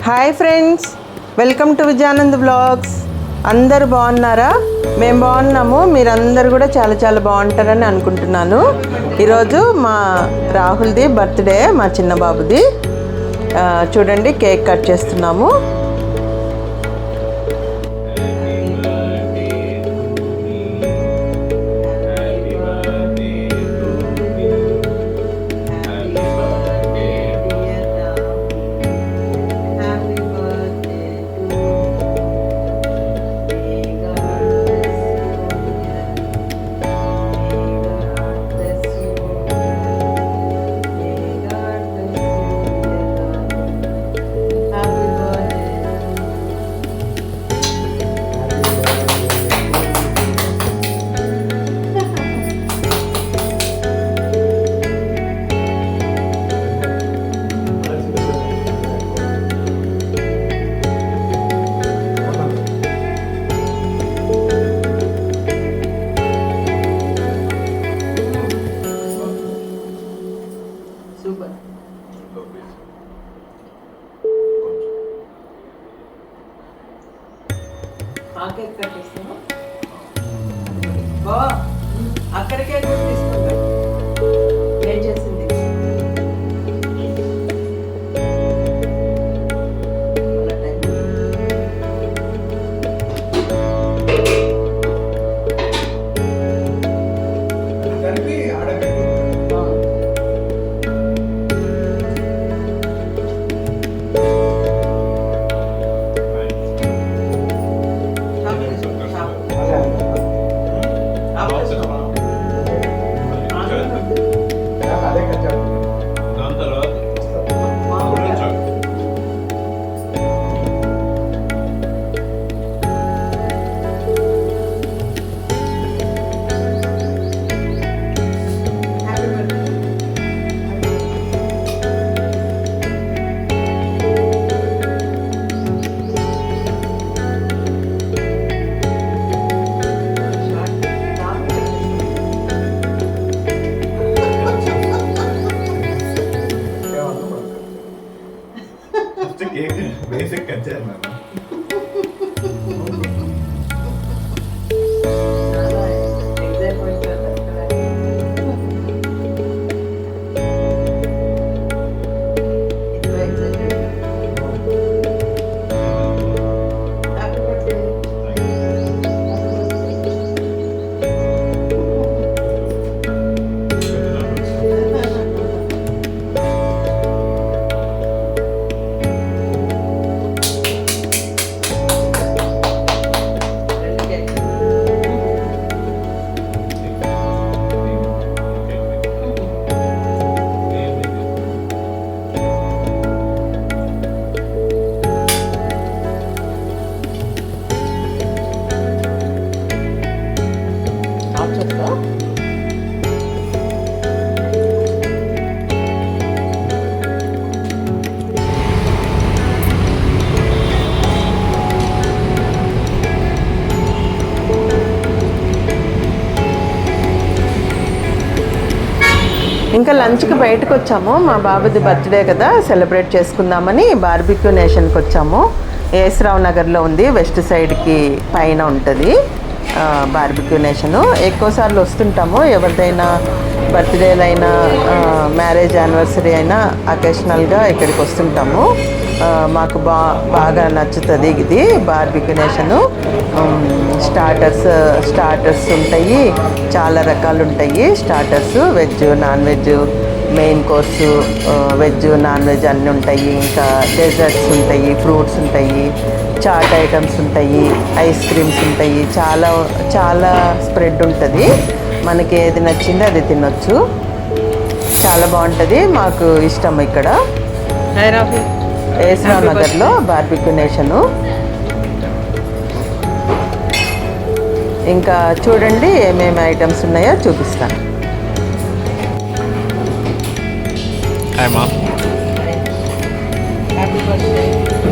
Hi friends, welcome to Vijayanand blogs. అందరు బాగున్నారా? మేము బాగున్నాము. మీరందరూ కూడా చాలా చాలా బాగుంటారని అనుకుంటున్నాను. ఈరోజు మా రాహుల్ది బర్త్డే, మా చిన్న బాబుది. చూడండి, కేక్ కట్ చేస్తున్నాము. అక్కడికే తీసుకుంటాం. ఏం చేసింది? బేసిక్ కచ్చారు నాన్న. ఇంకా లంచ్కి బయటకు వచ్చాము. మా బాబుది బర్త్డే కదా, సెలబ్రేట్ చేసుకుందామని బార్బిక్యూ నేషన్కి వచ్చాము. ఏఎస్రావు నగర్లో ఉంది, వెస్ట్ సైడ్కి పైన ఉంటుంది బార్బిక్యూ నేషను. ఎక్కువసార్లు వస్తుంటాము. ఎవరిదైనా బర్త్డేలైనా, మ్యారేజ్ యానివర్సరీ అయినా అకేషనల్గా ఇక్కడికి వస్తుంటాము. మాకు బాగా నచ్చుతుంది ఇది బార్బిక్యూ నేషను. స్టార్టర్స్ ఉంటాయి, చాలా రకాలు ఉంటాయి starters. Veg, non veg, main course, veg, non veg అన్నీ ఉంటాయి. ఇంకా డెజర్ట్స్ ఉంటాయి, ఫ్రూట్స్ ఉంటాయి, చాట్ ఐటమ్స్ ఉంటాయి, ఐస్ క్రీమ్స్ ఉంటాయి. చాలా చాలా స్ప్రెడ్ ఉంటుంది. మనకి ఏది నచ్చిందో అది తినొచ్చు. చాలా బాగుంటుంది, మాకు ఇష్టం. ఇక్కడ ఏఎస్రావు నగర్లో బార్బిక్యూ నేషను. ఇంకా చూడండి ఏమేమి ఐటమ్స్ ఉన్నాయో చూపిస్తాను. హాయ్ మా.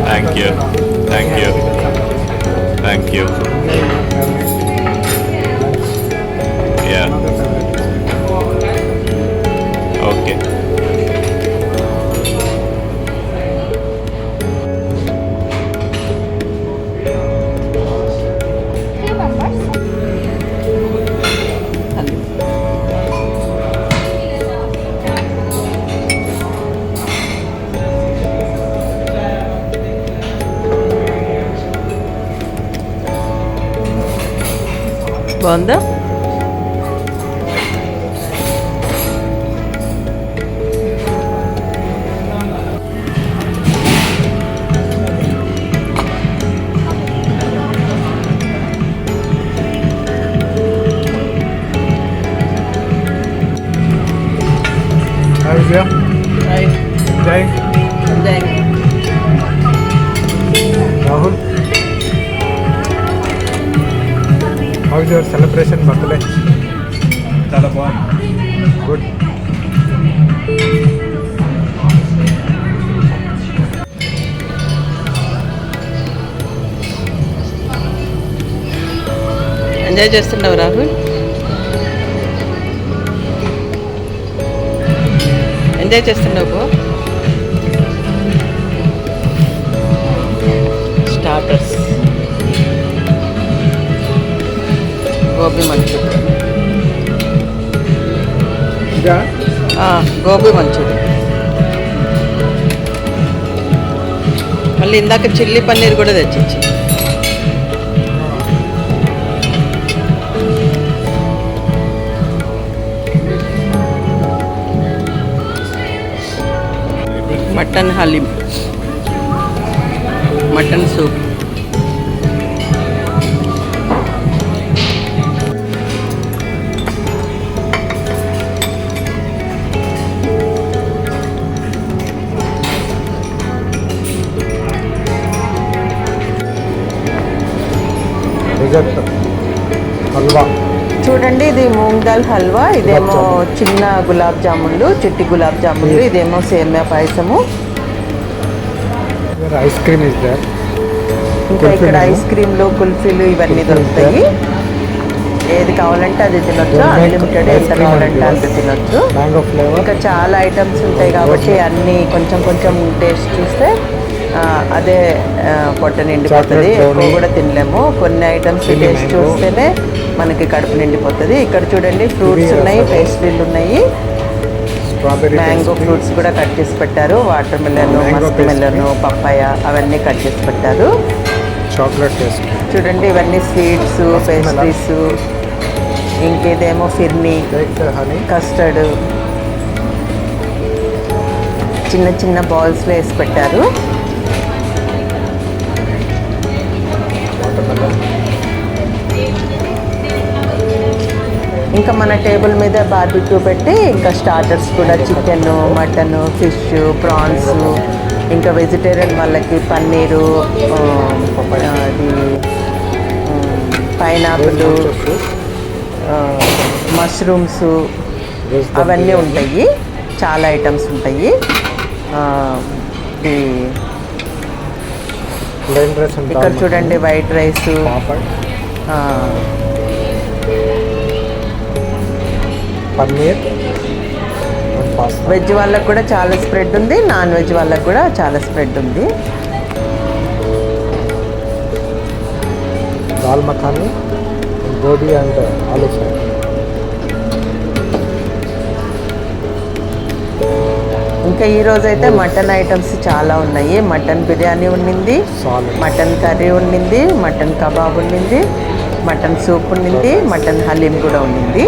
Thank you, thank you, thank you. Yeah, okay. బాగుందా? Jai. Rahul, how is your celebration birthday? చాలా బాగుంది. Good. ఎంజాయ్ చేస్తున్నావు రాహుల్? ఎంజాయ్ చేస్తున్నావు? Starters gobi Manchurian. ఇదా? గోబీ మంచూరియన్. మళ్ళీ ఇందాక చిల్లీ పన్నీర్ కూడా తెచ్చిచ్చి. Mutton haleem, mutton soup, Dessert. Halwa. చూడండి ఇది మూంగ్ దాల్ హల్వా, ఇదేమో చిన్న గులాబ్ జామున్లు, చిట్టి గులాబ్ జామున్లు, ఇదేమో సేమియా పాయసము. Ice cream is there. ఇంకా ఇక్కడ ఐస్ క్రీమ్లు, కుల్ఫీలు ఇవన్నీ దొరుకుతాయి. ఏది కావాలంటే అది తినొచ్చు, అన్లిమిటెడ్ ఎంత కావాలంటే అంత తినొచ్చు. Mango flavour. ఇంకా చాలా ఐటమ్స్ ఉంటాయి కాబట్టి అన్నీ కొంచెం కొంచెం టేస్ట్ చూస్తే అదే పొట్ట నిండిపోతుంది. ఎక్కువ కూడా తినలేము. కొన్ని ఐటమ్స్ టేస్ట్ చూస్తేనే మనకి కడుపు నిండిపోతుంది. ఇక్కడ చూడండి ఫ్రూట్స్ ఉన్నాయి, పేస్ట్రీలు ఉన్నాయి, మ్యాంగో ఫ్రూట్స్ కూడా కట్ చేసి పెట్టారు. Water melon, Musk melon, papaya అవన్నీ కట్ చేసి పెట్టారు. Chocolate taste. చూడండి ఇవన్నీ స్వీట్స్, పేస్ట్రీస్, ఇంకేదేమో ఫిర్నీ, కస్టర్డ్, చిన్న చిన్న బాల్స్లో వేసి పెట్టారు. ఇంకా మన టేబుల్ మీద బార్బిక్యూ పెట్టి ఇంకా స్టార్టర్స్ కూడా చికెన్, మటన్, ఫిష్, ప్రాన్స్, ఇంకా వెజిటేరియన్ వాళ్ళకి పన్నీరు, అది పైనాపిల్, మష్రూమ్స్ అవన్నీ ఉంటాయి. చాలా ఐటమ్స్ ఉంటాయి. ఇక్కడ చూడండి వైట్ రైస్, పన్నీర్, వెజ్ వాళ్ళకు కూడా చాలా స్ప్రెడ్ ఉంది, నాన్ వెజ్ వాళ్ళకు కూడా చాలా స్ప్రెడ్ ఉంది. Dal makhani, gobi and aloo fry. ఇంకా ఈరోజు అయితే మటన్ ఐటమ్స్ చాలా ఉన్నాయి. మటన్ బిర్యానీ ఉండింది, మటన్ కర్రీ ఉండింది, మటన్ కబాబ్ ఉండింది, మటన్ సూప్ ఉండింది, మటన్ హలీం కూడా ఉండింది.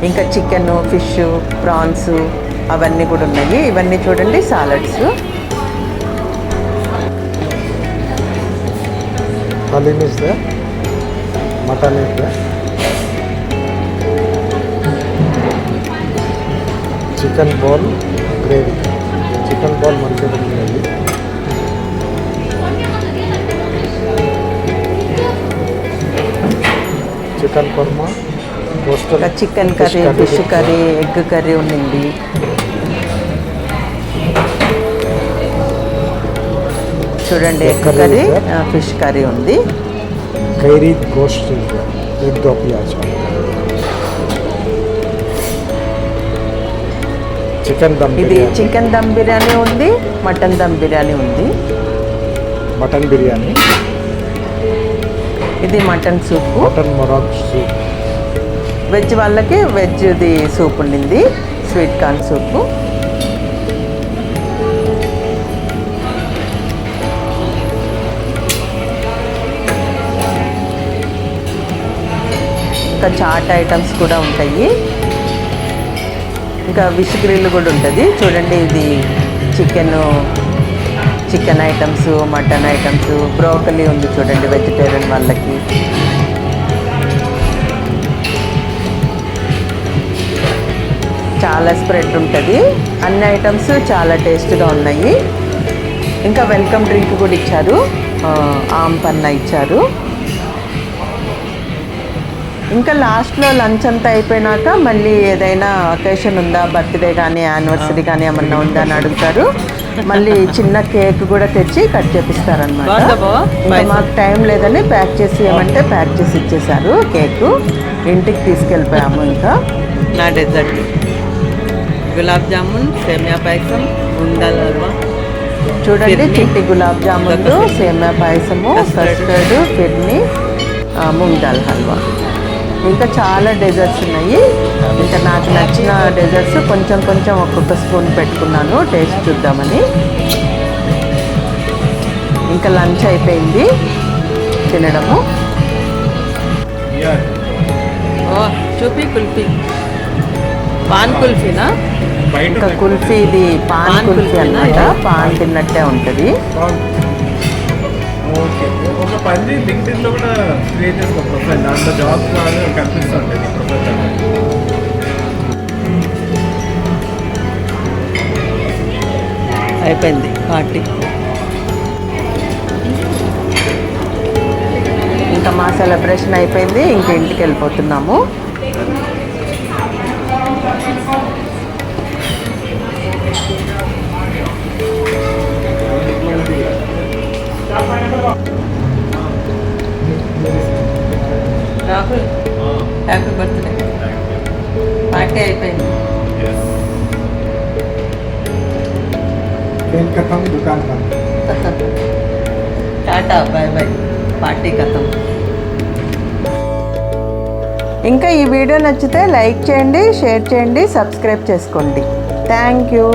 ఇంకా చికెన్, ఫిష్, ప్రాన్స్ అవన్నీ కూడా ఉన్నాయి. ఇవన్నీ చూడండి salads. Haleem is there, mutton is there, chicken ball gravy, chicken ball Manchurian gravy, chicken kurma, ఇంకా chicken curry, fish curry, egg curry ఉండింది. చూడండి ఎగ్ కర్రీ, ఫిష్ కర్రీ ఉంది. Kairi gosht, egg do pyaz, chicken dum. ఇది చికెన్ దమ్ బిర్యానీ ఉంది, మటన్ దమ్ బిర్యానీ ఉంది. మటన్ బిర్యానీ. ఇది mutton soup, mutton marag soup. Veg వాళ్ళకి వెజ్ది సూప్ ఉండింది, స్వీట్ కార్న్ సూపు. ఇంకా చాట్ ఐటమ్స్ కూడా ఉంటాయి. ఇంకా విష్ గ్రిల్ కూడా ఉంటుంది. చూడండి, ఇది chicken items, mutton items, broccoli ఉంది చూడండి వెజిటేరియన్ వాళ్ళకి. చాలా స్ప్రెడ్ ఉంటుంది. అన్ని ఐటమ్స్ చాలా టేస్ట్గా ఉన్నాయి. ఇంకా వెల్కమ్ డ్రింక్ కూడా ఇచ్చారు, ఆమ్ పన్నా ఇచ్చారు. ఇంకా లాస్ట్లో లంచ్ అంతా అయిపోయినాక మళ్ళీ ఏదైనా అకేషన్ ఉందా, బర్త్డే కానీ యానివర్సరీ కానీ ఏమన్నా ఉందా అని అడుగుతారు. మళ్ళీ చిన్న కేక్ కూడా తెచ్చి కట్ చేపిస్తారనమాట. మాకు టైం లేదని ప్యాక్ చేసి ఏమంటే ప్యాక్ చేసి ఇచ్చేసారు కేకు. ఇంటికి తీసుకెళ్ళిపోయాము. ఇంకా నా డెజర్ట్ గులాబ్ జామున్, సేమియా పాయసం, ఉండాల హల్వా. చూడండి, చిట్టి గులాబ్ జామున్లు, సేమియా పాయసము, కస్టర్డ్, ఫిర్ని, మూంగ్ దాల్ హల్వా. ఇంకా చాలా డెజర్ట్స్ ఉన్నాయి. ఇంకా నాకు నచ్చిన డెజర్ట్స్ కొంచెం కొంచెం ఒక్కొక్క స్పూన్ పెట్టుకున్నాను టేస్ట్ చూద్దామని. ఇంకా లంచ్ అయిపోయింది తినడము. ఓ చూపి కుల్ఫీ, పాన్ కుల్ఫీనా? ఇంకా కుల్ఫీ, ఇది పాన్ కుల్ఫీ అన్నమాట. పాన్ తిన్నట్టే ఉంటుంది. ఓకే, ఒక పని లింక్డ్ఇన్ లో కూడా క్రియేట్ చేసుకో ప్రొఫైల్. దాంట్లో జాబ్స్ బాగా కనిపిస్తుంటాయి ప్రొఫైల్. అయిపోయింది పార్టీ. ఇంకా మా సెలబ్రేషన్ అయిపోయింది. ఇంక ఇంటికి వెళ్ళిపోతున్నాము. Rahul, happy birthday. పార్టీ అయిపోయింది. खेल खत्म, दुकान बंद. టాటా, బాయ్ బాయ్, పార్టీ కథం. ఇంకా ఈ వీడియో నచ్చితే లైక్ చేయండి, షేర్ చేయండి, సబ్స్క్రైబ్ చేసుకోండి. Thank you.